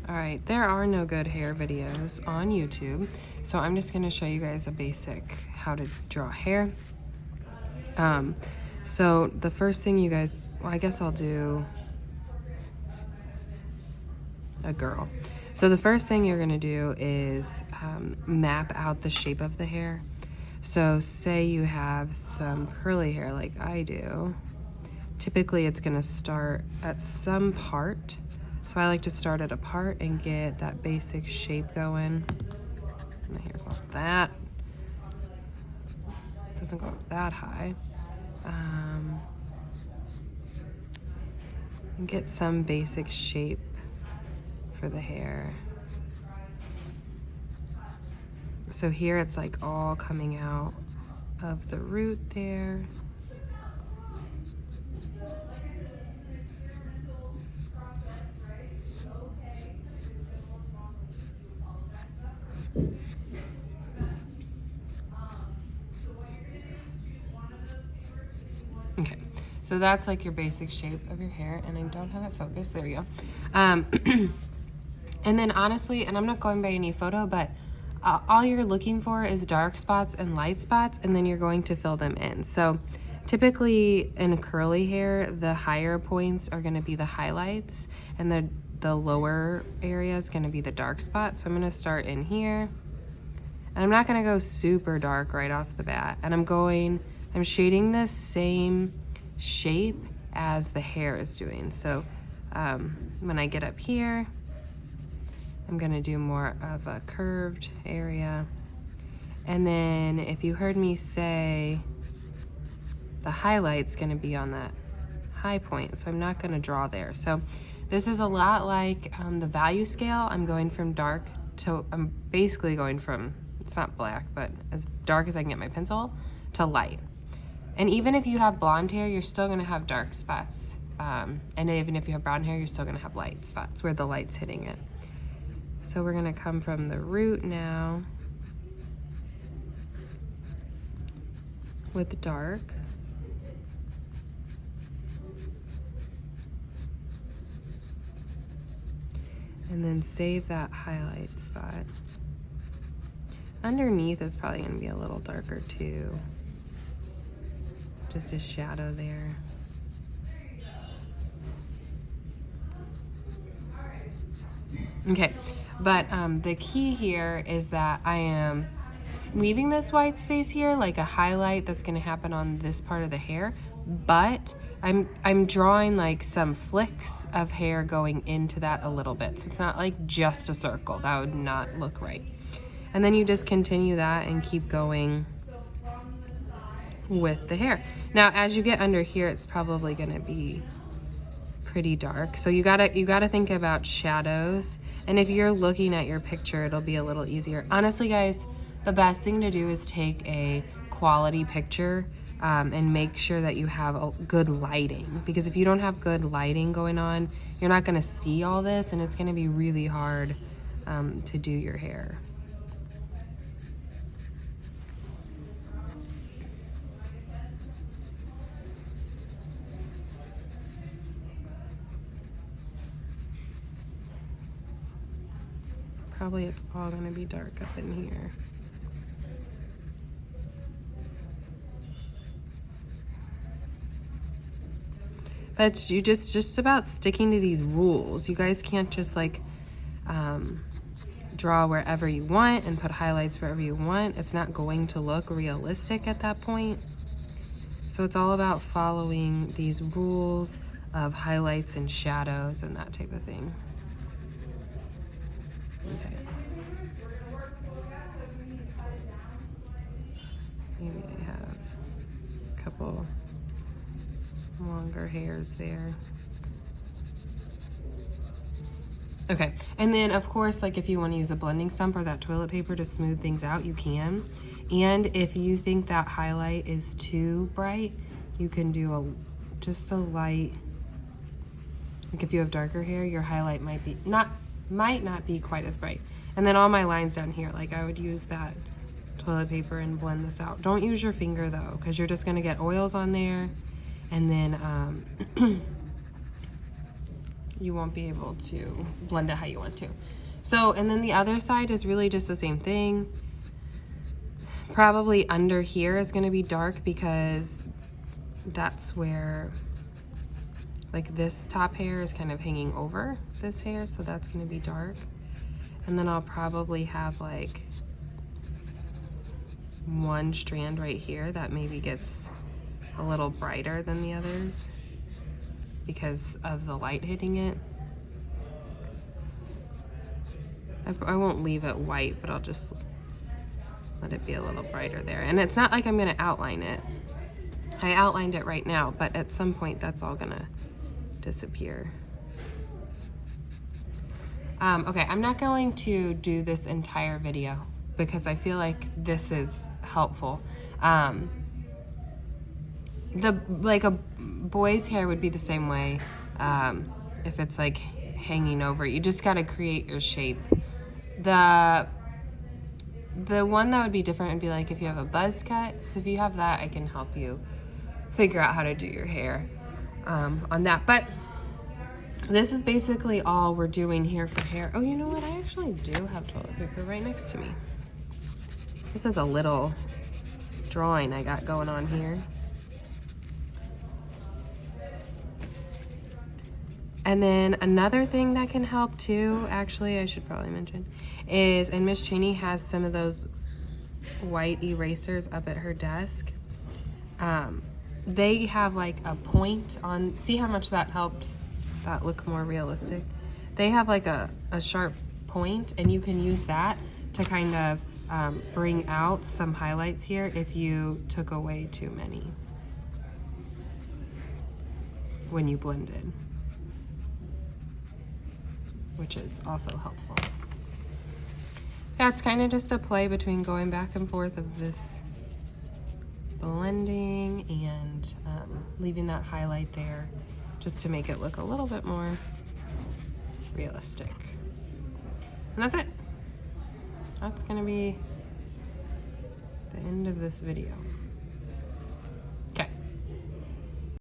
All right, there are no good hair videos on YouTube, so I'm just gonna show you guys a basic how to draw hair. So the first thing you guys, well, I guess I'll do a girl. So the first thing you're gonna do is map out the shape of the hair. So say you have some curly hair like I do. Typically it's gonna start at some part. So I like to start at a part and get that basic shape going. My hair's not that. It doesn't go up that high. And get some basic shape for the hair. So here it's like all coming out of the root there. Okay, so that's like your basic shape of your hair, and I don't have it focused. There we go. And then honestly, and I'm not going by any photo, but all you're looking for is dark spots and light spots, and then you're going to fill them in. So typically in curly hair, the higher points are going to be the highlights, and the lower area is going to be the dark spots. So I'm going to start in here, and I'm not going to go super dark right off the bat, and I'm shading this same shape as the hair is doing. So when I get up here, I'm gonna do more of a curved area. And then if you heard me say, the highlight's gonna be on that high point, so I'm not gonna draw there. So this is a lot like the value scale. I'm going from dark to, I'm basically going from, it's not black, but as dark as I can get my pencil, to light. And even if you have blonde hair, you're still gonna have dark spots. And even if you have brown hair, you're still gonna have light spots where the light's hitting it. So we're gonna come from the root now with dark. And then save that highlight spot. Underneath is probably gonna be a little darker too. Just a shadow there. Okay, but the key here is that I am leaving this white space here, like a highlight that's gonna happen on this part of the hair, but I'm drawing like some flicks of hair going into that a little bit. So it's not like just a circle, that would not look right. And then you just continue that and keep going with the hair. Now, as you get under here, it's probably gonna be pretty dark. So you gotta think about shadows. And if you're looking at your picture, it'll be a little easier. Honestly, guys, the best thing to do is take a quality picture and make sure that you have a good lighting. Because if you don't have good lighting going on, you're not gonna see all this, and it's gonna be really hard to do your hair. Probably it's all gonna be dark up in here. But you just about sticking to these rules. You guys can't just like draw wherever you want and put highlights wherever you want. It's not going to look realistic at that point. So it's all about following these rules of highlights and shadows and that type of thing. Okay. Maybe I have a couple longer hairs there. Okay, and then of course, like if you want to use a blending stump or that toilet paper to smooth things out, you can. And if you think that highlight is too bright, you can do just a light, like if you have darker hair, your highlight might not be quite as bright. And then all my lines down here, like I would use that toilet paper and blend this out. Don't use your finger though, because you're just gonna get oils on there, and then you won't be able to blend it how you want to. So, and then the other side is really just the same thing. Probably under here is going to be dark because that's where, like, this top hair is kind of hanging over this hair, so that's going to be dark. And then I'll probably have like one strand right here that maybe gets a little brighter than the others because of the light hitting it. I won't leave it white, but I'll just let it be a little brighter there. And it's not like I'm gonna outline it. I outlined it right now, but at some point that's all gonna disappear. Okay, I'm not going to do this entire video because I feel like this is helpful. Like a boy's hair would be the same way. If it's like hanging over, you just gotta create your shape. The one that would be different would be like if you have a buzz cut. So if you have that, I can help you figure out how to do your hair on that. But this is basically all we're doing here for hair. Oh, you know what? I actually do have toilet paper right next to me. This is a little drawing I got going on here. And then another thing that can help too, actually I should probably mention, is, and Miss Cheney has some of those white erasers up at her desk. They have like a point on, see how much that helped that look more realistic? They have like a sharp point, and you can use that to kind of bring out some highlights here if you took away too many when you blended, which is also helpful. Yeah, it's kind of just a play between going back and forth of this blending and leaving that highlight there just to make it look a little bit more realistic. And that's it. That's gonna be the end of this video.